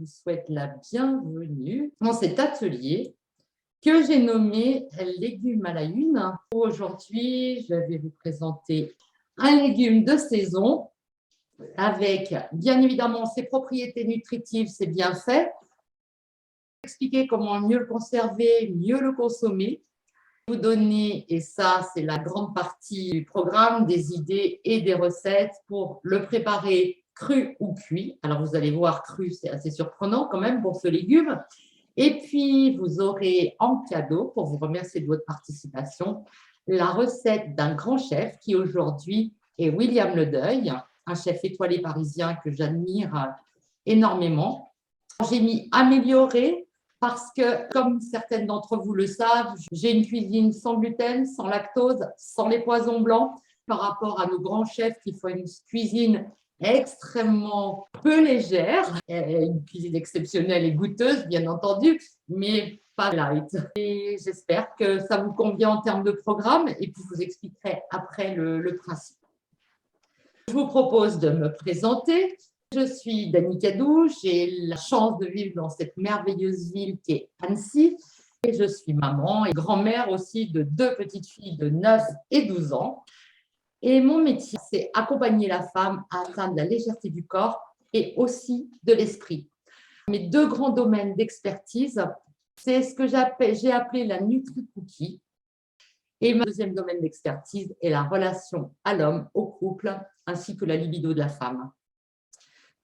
vous souhaite la bienvenue dans cet atelier que j'ai nommé Légumes à la une. Aujourd'hui, je vais vous présenter un légume de saison avec bien évidemment ses propriétés nutritives, ses bienfaits, expliquer comment mieux le conserver, mieux le consommer, vous donner, et ça c'est la grande partie du programme, des idées et des recettes pour le préparer cru ou cuit. Alors vous allez voir, cru c'est assez surprenant quand même pour ce légume. Et puis vous aurez en cadeau, pour vous remercier de votre participation, la recette d'un grand chef qui aujourd'hui est William Ledeuil, un chef étoilé parisien que j'admire énormément. J'ai mis amélioré parce que, comme certaines d'entre vous le savent, j'ai une cuisine sans gluten, sans lactose, sans les poisons blancs, par rapport à nos grands chefs qui font une cuisine extrêmement peu légère, une cuisine exceptionnelle et goûteuse, bien entendu, mais pas light. Et j'espère que ça vous convient en termes de programme, et puis je vous expliquerai après le principe. Je vous propose de me présenter. Je suis Dany Cadou, j'ai la chance de vivre dans cette merveilleuse ville qui est Annecy. Et je suis maman et grand-mère aussi de 2 petites filles de 9 et 12 ans. Et mon métier, c'est accompagner la femme à atteindre la légèreté du corps et aussi de l'esprit. Mes 2 grands domaines d'expertise, c'est ce que j'ai appelé la Nutri-Cookie. Et mon deuxième domaine d'expertise est la relation à l'homme, au couple, ainsi que la libido de la femme.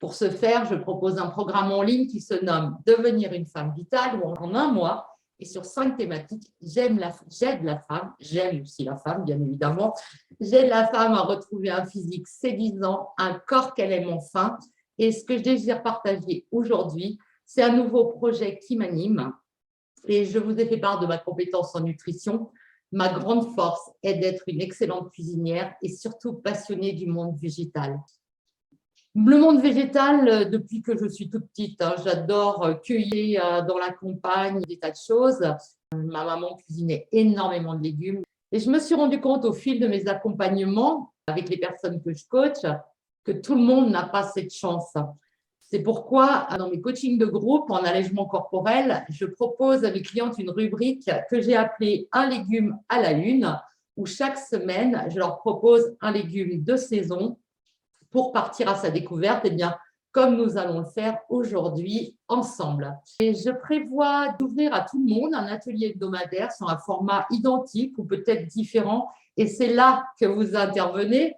Pour ce faire, je propose un programme en ligne qui se nomme « Devenir une femme vitale » où en 1 mois, et sur 5 thématiques, j'aide la femme, j'aime aussi la femme bien évidemment, j'aide la femme à retrouver un physique séduisant, un corps qu'elle aime enfin. Et ce que je désire partager aujourd'hui, c'est un nouveau projet qui m'anime. Et je vous ai fait part de ma compétence en nutrition. Ma grande force est d'être une excellente cuisinière et surtout passionnée du monde végétal. Le monde végétal, depuis que je suis toute petite, j'adore cueillir dans la campagne des tas de choses. Ma maman cuisinait énormément de légumes. Et je me suis rendu compte au fil de mes accompagnements avec les personnes que je coach que tout le monde n'a pas cette chance. C'est pourquoi, dans mes coachings de groupe en allègement corporel, je propose à mes clientes une rubrique que j'ai appelée « Un légume à la une » où chaque semaine, je leur propose un légume de saison pour partir à sa découverte, eh bien, comme nous allons le faire aujourd'hui ensemble. Et je prévois d'ouvrir à tout le monde un atelier hebdomadaire sur un format identique ou peut-être différent. Et c'est là que vous intervenez.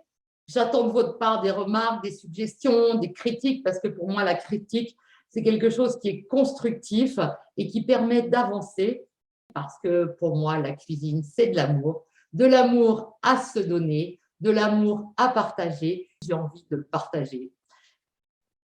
J'attends de votre part des remarques, des suggestions, des critiques, parce que pour moi, la critique, c'est quelque chose qui est constructif et qui permet d'avancer. Parce que pour moi, la cuisine, c'est de l'amour à se donner, de l'amour à partager. J'ai envie de le partager.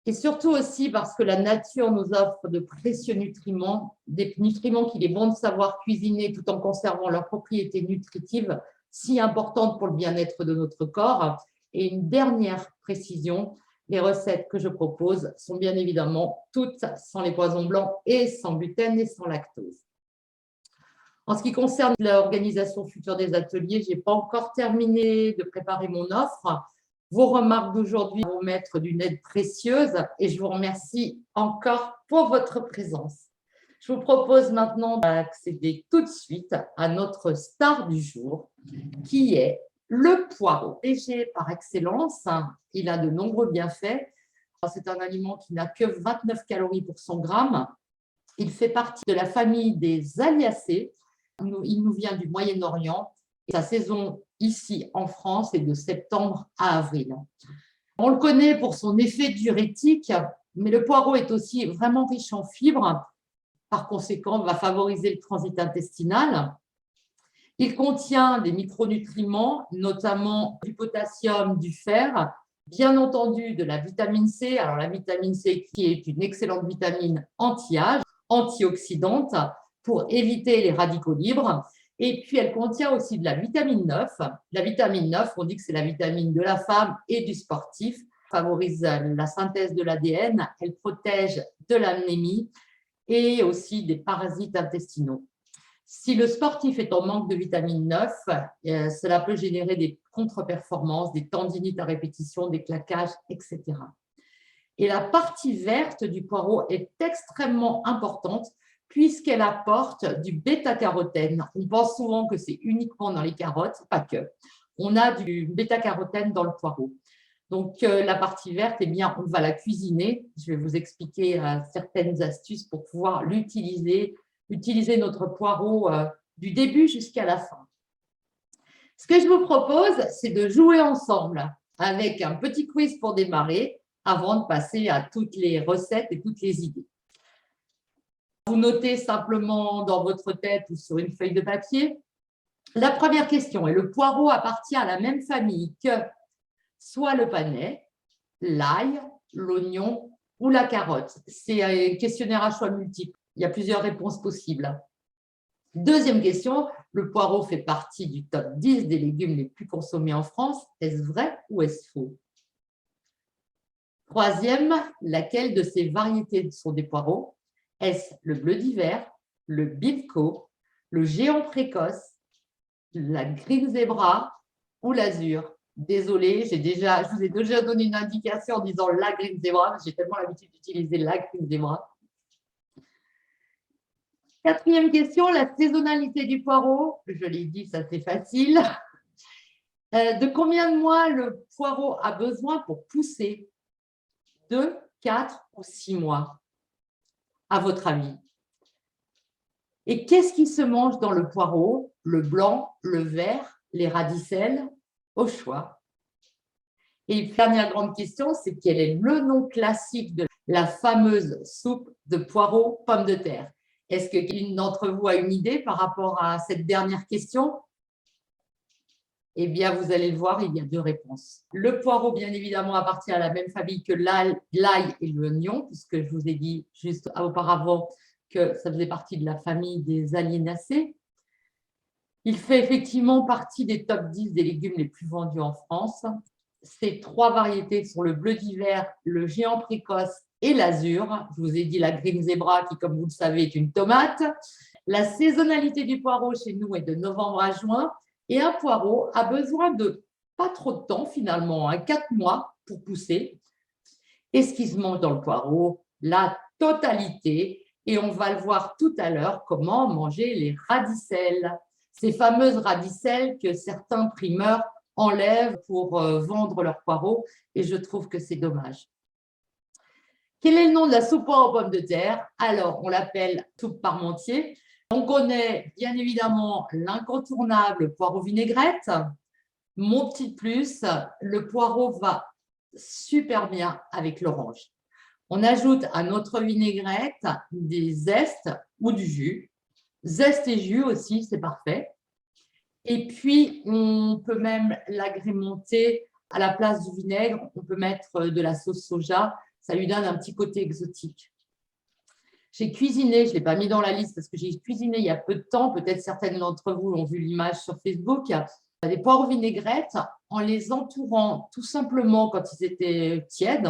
Et surtout aussi parce que la nature nous offre de précieux nutriments, des nutriments qu'il est bon de savoir cuisiner tout en conservant leurs propriétés nutritives si importantes pour le bien-être de notre corps. Et une dernière précision, les recettes que je propose sont bien évidemment toutes sans les poisons blancs et sans gluten et sans lactose. En ce qui concerne l'organisation future des ateliers, je n'ai pas encore terminé de préparer mon offre. Vos remarques d'aujourd'hui vont m'être d'une aide précieuse et je vous remercie encore pour votre présence. Je vous propose maintenant d'accéder tout de suite à notre star du jour, qui est le poireau. Léger par excellence, il a de nombreux bienfaits. C'est un aliment qui n'a que 29 calories pour 100 grammes. Il fait partie de la famille des Aliacées. Il nous vient du Moyen-Orient. Sa saison ici en France est de septembre à avril. On le connaît pour son effet diurétique, mais le poireau est aussi vraiment riche en fibres. Par conséquent, va favoriser le transit intestinal. Il contient des micronutriments, notamment du potassium, du fer, bien entendu de la vitamine C. Alors la vitamine C qui est une excellente vitamine anti-âge, antioxydante, pour éviter les radicaux libres. Et puis, elle contient aussi de la vitamine 9. La vitamine 9, on dit que c'est la vitamine de la femme et du sportif. Elle favorise la synthèse de l'ADN, elle protège de l'anémie et aussi des parasites intestinaux. Si le sportif est en manque de vitamine 9, cela peut générer des contre-performances, des tendinites à répétition, des claquages, etc. Et la partie verte du poireau est extrêmement importante puisqu'elle apporte du bêta-carotène. On pense souvent que c'est uniquement dans les carottes, pas que. On a du bêta-carotène dans le poireau. Donc, la partie verte, eh bien, on va la cuisiner. Je vais vous expliquer certaines astuces pour pouvoir utiliser notre poireau du début jusqu'à la fin. Ce que je vous propose, c'est de jouer ensemble avec un petit quiz pour démarrer avant de passer à toutes les recettes et toutes les idées. Vous notez simplement dans votre tête ou sur une feuille de papier. La première question est: le poireau appartient à la même famille que soit le panais, l'ail, l'oignon ou la carotte. C'est un questionnaire à choix multiples. Il y a plusieurs réponses possibles. Deuxième question, le poireau fait partie du top 10 des légumes les plus consommés en France. Est-ce vrai ou est-ce faux? Troisième, laquelle de ces variétés sont des poireaux? Est-ce le bleu d'hiver, le bilco, le géant précoce, la green zebra ou l'azur? Désolée, je vous ai déjà donné une indication en disant la green zebra. J'ai tellement l'habitude d'utiliser la green zebra. Quatrième question, la saisonnalité du poireau. Je l'ai dit, ça c'est facile. De combien de mois le poireau a besoin pour pousser? 2, 4 ou 6 mois, à votre avis? Et qu'est-ce qui se mange dans le poireau? Le blanc, le vert, les radicelles? Au choix. Et dernière grande question, c'est quel est le nom classique de la fameuse soupe de poireaux pommes de terre? Est-ce qu'une d'entre vous a une idée par rapport à cette dernière question? Eh bien, vous allez le voir, il y a deux réponses. Le poireau, bien évidemment, appartient à la même famille que l'ail et l'oignon, puisque je vous ai dit juste auparavant que ça faisait partie de la famille des aliénacées. Il fait effectivement partie des top 10 des légumes les plus vendus en France. Ces trois variétés sont le bleu d'hiver, le géant précoce et l'azur. Je vous ai dit la green zebra qui, comme vous le savez, est une tomate. La saisonnalité du poireau chez nous est de novembre à juin. Et un poireau a besoin de pas trop de temps finalement, 4 mois pour pousser. Et ce qui se mange dans le poireau? La totalité. Et on va le voir tout à l'heure, comment manger les radicelles. Ces fameuses radicelles que certains primeurs enlèvent pour vendre leurs poireaux. Et je trouve que c'est dommage. Quel est le nom de la soupe aux pommes de terre? Alors, on l'appelle soupe parmentier. On connaît bien évidemment l'incontournable poireau vinaigrette. Mon petit plus, le poireau va super bien avec l'orange. On ajoute à notre vinaigrette des zestes ou du jus. Zeste et jus aussi, c'est parfait. Et puis, on peut même l'agrémenter à la place du vinaigre. On peut mettre de la sauce soja. Ça lui donne un petit côté exotique. J'ai cuisiné, je ne l'ai pas mis dans la liste parce que j'ai cuisiné il y a peu de temps, peut-être certaines d'entre vous ont vu l'image sur Facebook, des poireaux vinaigrettes en les entourant tout simplement, quand ils étaient tièdes,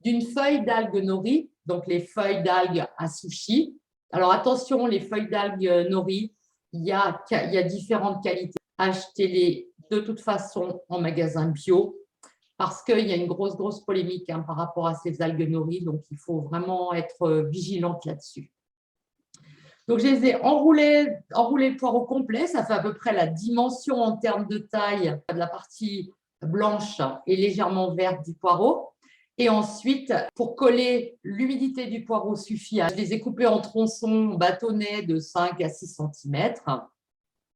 d'une feuille d'algues nori, donc les feuilles d'algues à sushi. Alors attention, les feuilles d'algues nori, il y a différentes qualités. Achetez-les de toute façon en magasin bio, parce qu'il y a une grosse polémique par rapport à ces algues nori, donc il faut vraiment être vigilante là-dessus. Donc, je les ai enroulés le poireau complet, ça fait à peu près la dimension en termes de taille de la partie blanche et légèrement verte du poireau. Et ensuite, pour coller, l'humidité du poireau suffit. Je les ai coupés en tronçons bâtonnets de 5 à 6 cm.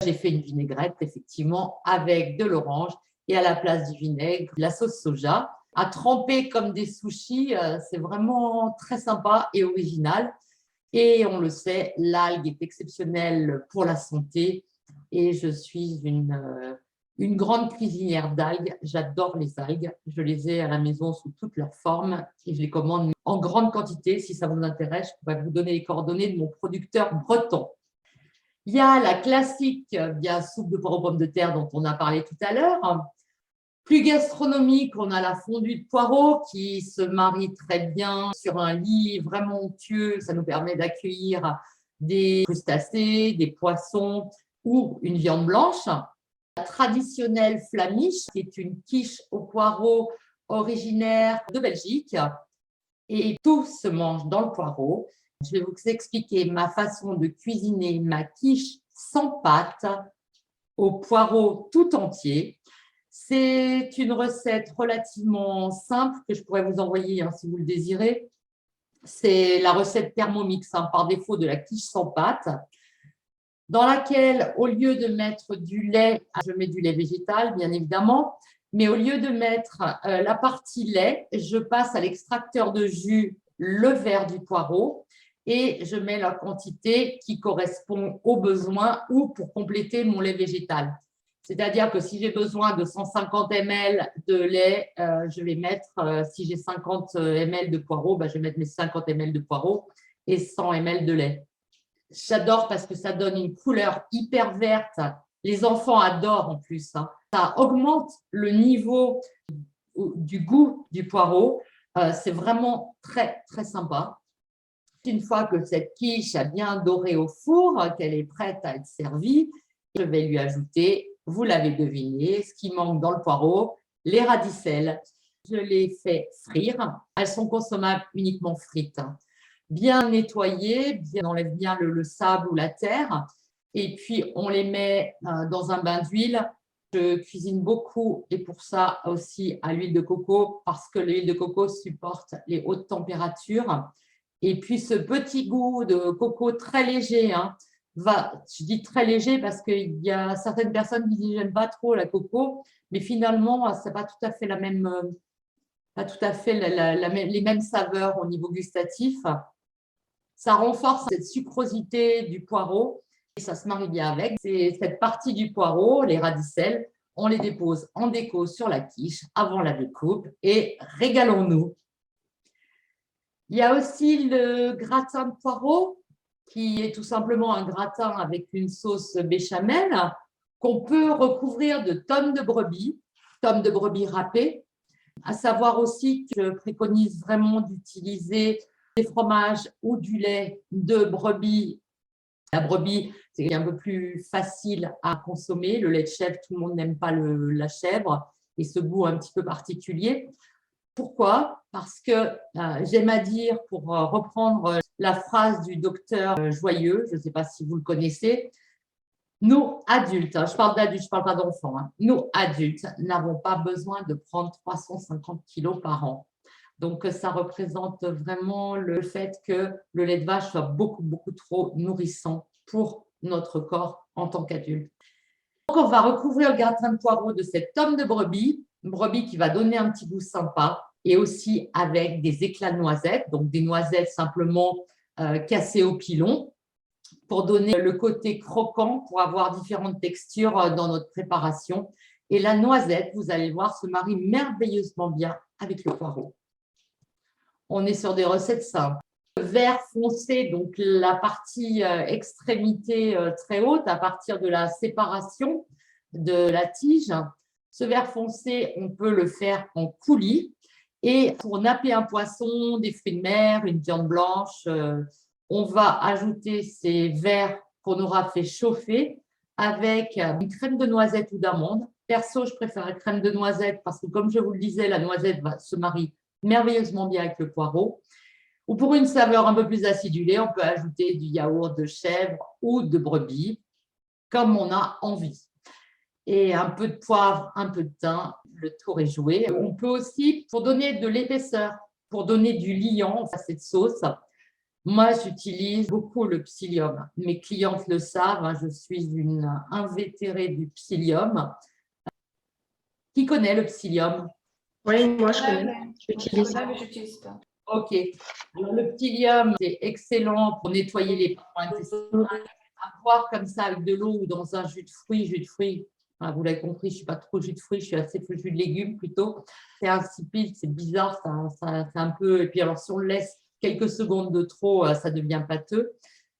J'ai fait une vinaigrette, effectivement, avec de l'orange et à la place du vinaigre, de la sauce soja. À tremper comme des sushis, c'est vraiment très sympa et original. Et on le sait, l'algue est exceptionnelle pour la santé. Et je suis une grande cuisinière d'algues. J'adore les algues. Je les ai à la maison sous toutes leurs formes et je les commande en grande quantité. Si ça vous intéresse, je pourrais vous donner les coordonnées de mon producteur breton. Il y a la classique soupe de poireaux pommes de terre dont on a parlé tout à l'heure. Plus gastronomique, on a la fondue de poireaux qui se marie très bien sur un lit vraiment onctueux. Ça nous permet d'accueillir des crustacés, des poissons ou une viande blanche. La traditionnelle flamiche, qui est une quiche aux poireaux originaire de Belgique. et tout se mange dans le poireau. Je vais vous expliquer ma façon de cuisiner ma quiche sans pâte au poireau tout entier. C'est une recette relativement simple que je pourrais vous envoyer si vous le désirez. C'est la recette Thermomix par défaut de la quiche sans pâte, dans laquelle, au lieu de mettre du lait, je mets du lait végétal, bien évidemment, mais au lieu de mettre la partie lait, je passe à l'extracteur de jus le verre du poireau et je mets la quantité qui correspond aux besoins ou pour compléter mon lait végétal. C'est-à-dire que si j'ai besoin de 150 ml de lait, je vais mettre, si j'ai 50 ml de poireau, je vais mettre mes 50 ml de poireau et 100 ml de lait. J'adore parce que ça donne une couleur hyper verte. Les enfants adorent en plus. Ça augmente le niveau du goût du poireau. C'est vraiment très, très sympa. Une fois que cette quiche a bien doré au four, qu'elle est prête à être servie, je vais lui ajouter, vous l'avez deviné, ce qui manque dans le poireau, les radicelles. Je les fais frire. Elles sont consommables uniquement frites. Bien nettoyées, on enlève bien le sable ou la terre. Et puis, on les met dans un bain d'huile. Je cuisine beaucoup et pour ça aussi à l'huile de coco parce que l'huile de coco supporte les hautes températures. Et puis, ce petit goût de coco très léger, je dis très léger parce qu'il y a certaines personnes qui disent « j'aime pas trop la coco », mais finalement, ce n'est pas tout à fait les mêmes saveurs au niveau gustatif. Ça renforce cette sucrosité du poireau et ça se marie bien avec. C'est cette partie du poireau, les radicelles, on les dépose en déco sur la quiche avant la découpe et régalons-nous. Il y a aussi le gratin de poireau qui est tout simplement un gratin avec une sauce béchamel qu'on peut recouvrir de tomes de brebis râpées. À savoir aussi que je préconise vraiment d'utiliser des fromages ou du lait de brebis. La brebis, c'est un peu plus facile à consommer. Le lait de chèvre, tout le monde n'aime pas la chèvre et ce goût un petit peu particulier. Pourquoi? Parce que j'aime à dire, pour reprendre la phrase du docteur Joyeux, je ne sais pas si vous le connaissez, nous adultes, je parle d'adultes, je ne parle pas d'enfants, nous adultes n'avons pas besoin de prendre 350 kilos par an. Donc, ça représente vraiment le fait que le lait de vache soit beaucoup, beaucoup trop nourrissant pour notre corps en tant qu'adulte. Donc, on va recouvrir le gratin de poireau de cette tome de brebis qui va donner un petit goût sympa et aussi avec des éclats de noisettes, donc des noisettes simplement cassées au pilon pour donner le côté croquant, pour avoir différentes textures dans notre préparation. Et la noisette, vous allez le voir, se marie merveilleusement bien avec le poireau. On est sur des recettes simples. Vert foncé, donc la partie extrémité très haute à partir de la séparation de la tige. Ce vert foncé, on peut le faire en coulis. Et pour napper un poisson, des fruits de mer, une viande blanche, on va ajouter ces verres qu'on aura fait chauffer avec une crème de noisette ou d'amande. Perso, je préfère la crème de noisette parce que, comme je vous le disais, la noisette se marie merveilleusement bien avec le poireau. Ou pour une saveur un peu plus acidulée, on peut ajouter du yaourt de chèvre ou de brebis, comme on a envie. Et un peu de poivre, un peu de thym, le tour est joué. On peut aussi, pour donner de l'épaisseur, pour donner du liant à cette sauce, moi, j'utilise beaucoup le psyllium. Mes clientes le savent, je suis une invétérée du psyllium. Qui connaît le psyllium? Oui, moi je connais. J'utilise ça. Mais je n'utilise pas. Ok. Alors, le psyllium, c'est excellent pour nettoyer les paroi intestinales. À boire comme ça avec de l'eau ou dans un jus de fruits. Vous l'avez compris, je ne suis pas trop jus de fruits, je suis assez jus de légumes plutôt. C'est insipide, c'est bizarre, c'est un peu… Et puis alors, si on le laisse quelques secondes de trop, ça devient pâteux.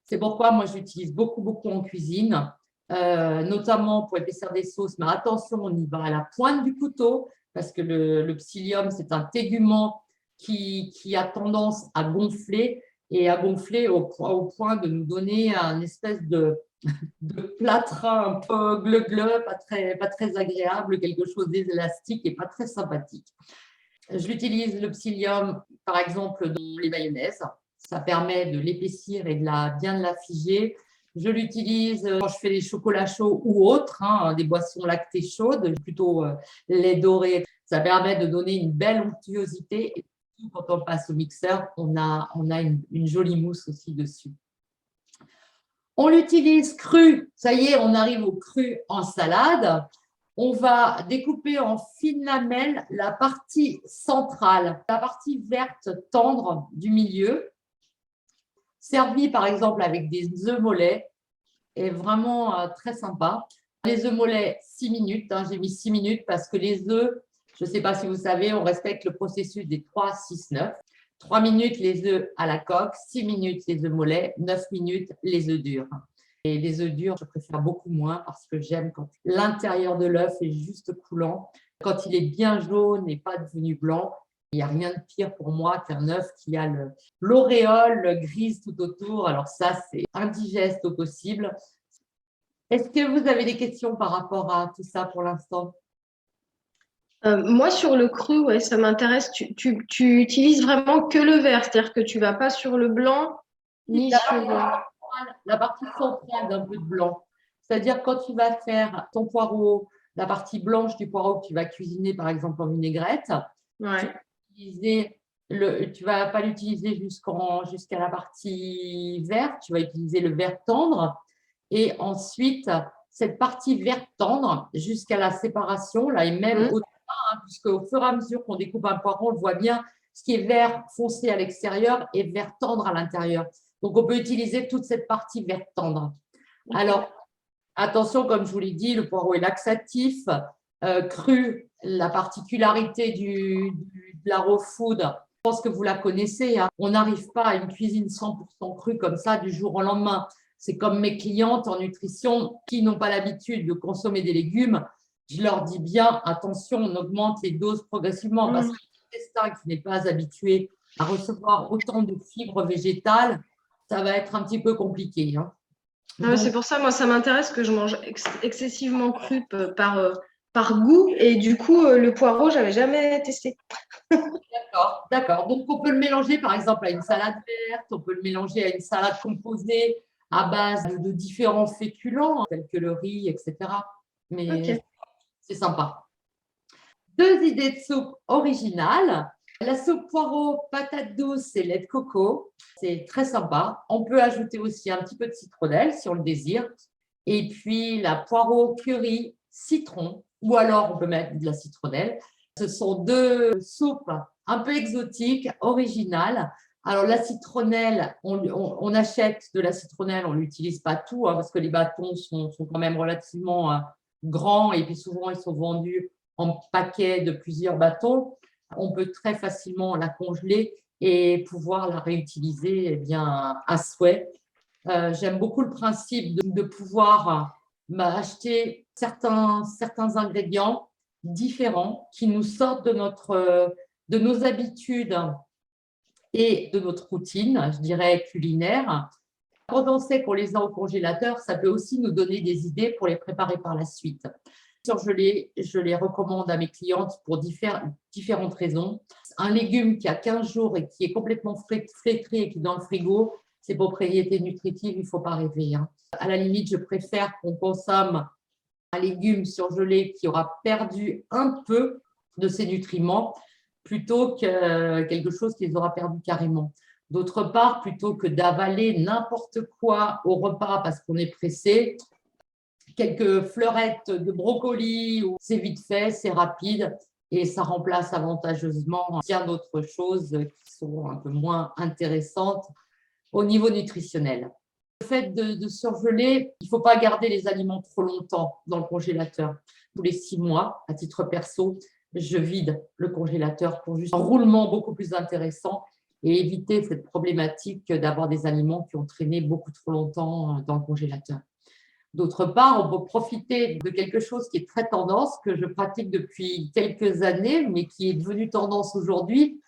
C'est pourquoi moi, j'utilise beaucoup, beaucoup en cuisine, notamment pour épaissir des sauces. Mais attention, on y va à la pointe du couteau parce que le psyllium, c'est un tégument qui a tendance à gonfler au point de nous donner un espèce de plâtras un peu gleu-gleu, pas très agréable, quelque chose d'élastique et pas très sympathique. Je l'utilise le psyllium, par exemple, dans les mayonnaises. Ça permet de l'épaissir et bien de la figer. Je l'utilise quand je fais des chocolats chauds ou autres, des boissons lactées chaudes, plutôt lait doré. Ça permet de donner une belle onctuosité. Et quand on le passe au mixeur, on a une jolie mousse aussi dessus. On l'utilise cru. Ça y est, on arrive au cru en salade. On va découper en fines lamelles la partie centrale, la partie verte tendre du milieu, servie par exemple avec des œufs mollets, est vraiment très sympa. Les œufs mollets, 6 minutes. J'ai mis 6 minutes parce que les œufs, je ne sais pas si vous savez, on respecte le processus des 3, 6, 9. 3 minutes les œufs à la coque, 6 minutes les œufs mollets, 9 minutes les œufs durs. Et les œufs durs, je préfère beaucoup moins parce que j'aime quand l'intérieur de l'œuf est juste coulant. Quand il est bien jaune et pas devenu blanc, il n'y a rien de pire pour moi qu'un œuf qui a l'auréole grise tout autour. Alors ça, c'est indigeste au possible. Est-ce que vous avez des questions par rapport à tout ça pour l'instant? Moi, sur le cru, ouais, ça m'intéresse. Tu utilises vraiment que le vert, c'est-à-dire que tu vas pas sur le blanc ni sur. La partie centrale d'un peu de blanc. C'est-à-dire quand tu vas faire ton poireau, la partie blanche du poireau que tu vas cuisiner par exemple en vinaigrette, Ouais. tu vas pas l'utiliser jusqu'à la partie verte, tu vas utiliser le vert tendre et ensuite cette partie verte tendre jusqu'à la séparation, là, et même au-delà, puisque au fur et à mesure qu'on découpe un poireau, on le voit bien, ce qui est vert foncé à l'extérieur et vert tendre à l'intérieur. Donc, on peut utiliser toute cette partie vert tendre. Alors, attention, comme je vous l'ai dit, le poireau est laxatif, cru. La particularité de la raw food, je pense que vous la connaissez, on n'arrive pas à une cuisine 100% crue comme ça du jour au lendemain. C'est comme mes clientes en nutrition qui n'ont pas l'habitude de consommer des légumes. Je leur dis bien, attention, on augmente les doses progressivement parce que l'intestin qui n'est pas habitué à recevoir autant de fibres végétales, ça va être un petit peu compliqué. C'est pour ça, moi, ça m'intéresse que je mange excessivement cru par goût. Et du coup, le poireau, j'avais jamais testé. D'accord. Donc, on peut le mélanger, par exemple, à une salade verte, on peut le mélanger à une salade composée à base de différents féculents, tels que le riz, etc. Mais c'est sympa. 2 idées de soupe originales. La soupe poireau, patate douce et lait de coco. C'est très sympa. On peut ajouter aussi un petit peu de citronnelle si on le désire. Et puis la poireau curry citron, ou alors on peut mettre de la citronnelle. Ce sont 2 soupes un peu exotiques, originales. Alors la citronnelle, on achète de la citronnelle, on ne l'utilise pas tout parce que les bâtons sont quand même relativement grands et puis souvent ils sont vendus en paquets de plusieurs bâtons. On peut très facilement la congeler et pouvoir la réutiliser à souhait. J'aime beaucoup le principe de pouvoir acheter certains ingrédients différents qui nous sortent de nos habitudes et de notre routine, je dirais culinaire. Quand on sait qu'on les a au congélateur, ça peut aussi nous donner des idées pour les préparer par la suite. Surgelés, je les recommande à mes clientes pour différentes raisons. Un légume qui a 15 jours et qui est complètement flétri et qui est dans le frigo, ses propriétés nutritives, il ne faut pas rêver. À la limite, je préfère qu'on consomme un légume surgelé qui aura perdu un peu de ses nutriments plutôt que quelque chose qui les aura perdus carrément. D'autre part, plutôt que d'avaler n'importe quoi au repas parce qu'on est pressé, quelques fleurettes de brocoli, c'est vite fait, c'est rapide et ça remplace avantageusement bien d'autres choses qui sont un peu moins intéressantes au niveau nutritionnel. Le fait de surgeler, il ne faut pas garder les aliments trop longtemps dans le congélateur. Tous les 6 mois, à titre perso, je vide le congélateur pour juste un roulement beaucoup plus intéressant et éviter cette problématique d'avoir des aliments qui ont traîné beaucoup trop longtemps dans le congélateur. D'autre part, on peut profiter de quelque chose qui est très tendance, que je pratique depuis quelques années, mais qui est devenu tendance aujourd'hui,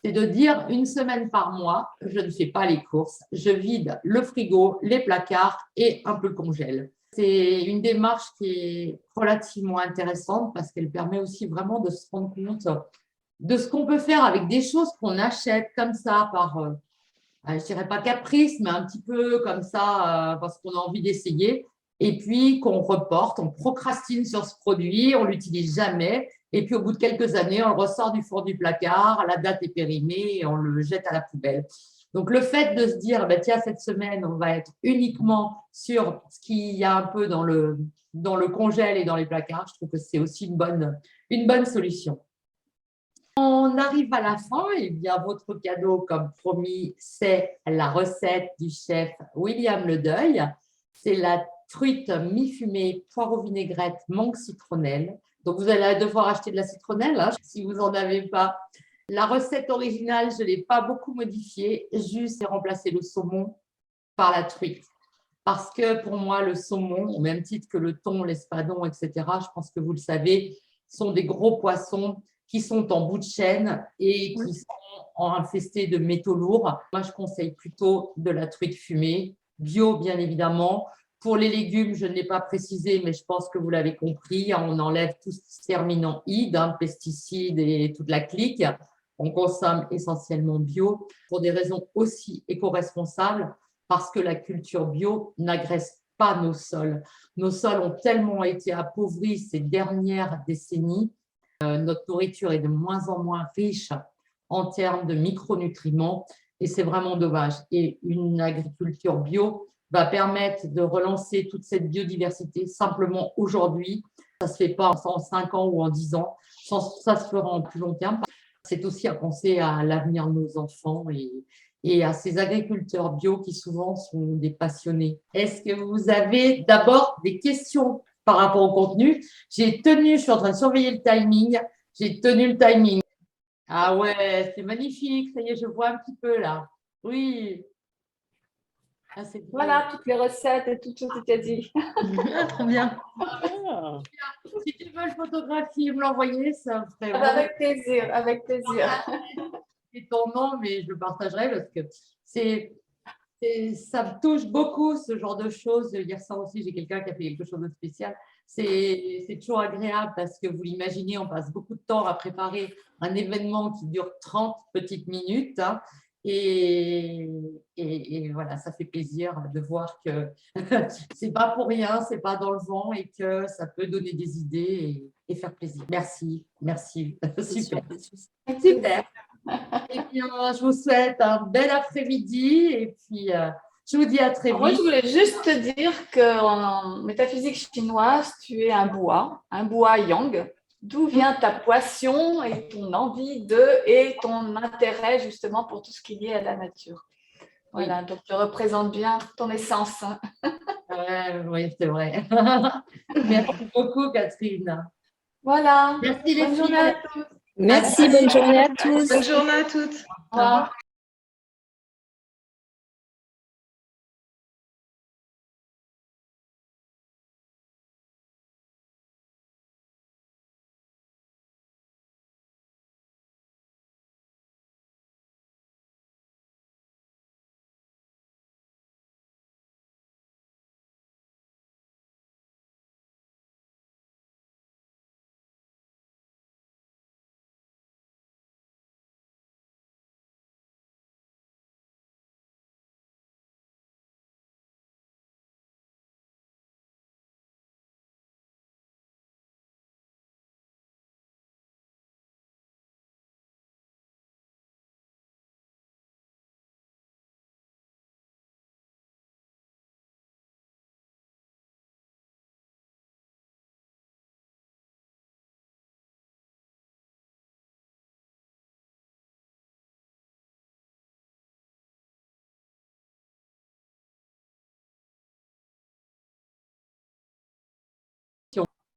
c'est de dire 1 semaine par mois, je ne fais pas les courses, je vide le frigo, les placards et un peu le congèle. C'est une démarche qui est relativement intéressante parce qu'elle permet aussi vraiment de se rendre compte de ce qu'on peut faire avec des choses qu'on achète comme ça par, je dirais pas caprice, mais un petit peu comme ça parce qu'on a envie d'essayer. Et puis qu'on reporte, on procrastine sur ce produit, on l'utilise jamais. Et puis au bout de quelques années, on le ressort du fond du placard, la date est périmée et on le jette à la poubelle. Donc le fait de se dire, bah, tiens, cette semaine, on va être uniquement sur ce qu'il y a un peu dans le congèle et dans les placards, je trouve que c'est aussi une bonne solution. On arrive à la fin, et bien votre cadeau, comme promis, c'est la recette du chef William Ledeuil. C'est la truite mi-fumée, poireau vinaigrette, mangue citronnelle. Donc vous allez devoir acheter de la citronnelle hein, si vous n'en avez pas. La recette originale, je ne l'ai pas beaucoup modifiée, juste remplacer le saumon par la truite. Parce que pour moi, le saumon, au même titre que le thon, l'espadon, etc., je pense que vous le savez, sont des gros poissons qui sont en bout de chaîne et qui sont infestés de métaux lourds. Moi, je conseille plutôt de la truite fumée, bio bien évidemment. Pour les légumes, je ne l'ai pas précisé, mais je pense que vous l'avez compris. On enlève tout ce qui se termine en ide, pesticides et toute la clique. On consomme essentiellement bio pour des raisons aussi éco-responsables parce que la culture bio n'agresse pas nos sols. Nos sols ont tellement été appauvris ces dernières décennies. Notre nourriture est de moins en moins riche en termes de micronutriments et c'est vraiment dommage. Et une agriculture bio va permettre de relancer toute cette biodiversité simplement aujourd'hui. Ça ne se fait pas en 5 ans ou en 10 ans, ça se fera en plus long terme. C'est aussi à penser à l'avenir de nos enfants et à ces agriculteurs bio qui souvent sont des passionnés. Est-ce que vous avez d'abord des questions par rapport au contenu? Je suis en train de surveiller le timing, j'ai tenu le timing. Ah ouais, c'est magnifique, ça y est, je vois un petit peu là. Oui. Ah, voilà, toutes les recettes et tout ce que tu as dit. Trop bien. Ah. Si tu veux le photographier, me l'envoyer, ça me ferait vraiment... Avec plaisir, avec plaisir. C'est ton nom, mais je le partagerai parce que ça me touche beaucoup ce genre de choses. Hier soir aussi, j'ai quelqu'un qui a fait quelque chose de spécial. C'est toujours agréable parce que vous l'imaginez, on passe beaucoup de temps à préparer un événement qui dure 30 petites minutes. Et voilà, ça fait plaisir de voir que c'est pas pour rien, c'est pas dans le vent et que ça peut donner des idées et faire plaisir. Merci, merci. Super. Super. Eh bien, je vous souhaite un bel après-midi et puis je vous dis à très vite. Moi, je voulais juste te dire qu'en métaphysique chinoise, tu es un bois yang. D'où vient ta passion et ton envie et ton intérêt justement pour tout ce qui est lié à la nature. Voilà, donc tu représentes bien ton essence. Oui, c'est vrai. Merci beaucoup, Catherine. Voilà. Merci les bonne filles. journée à tous. Merci, bonne journée à tous. Bonne journée à toutes. Au revoir.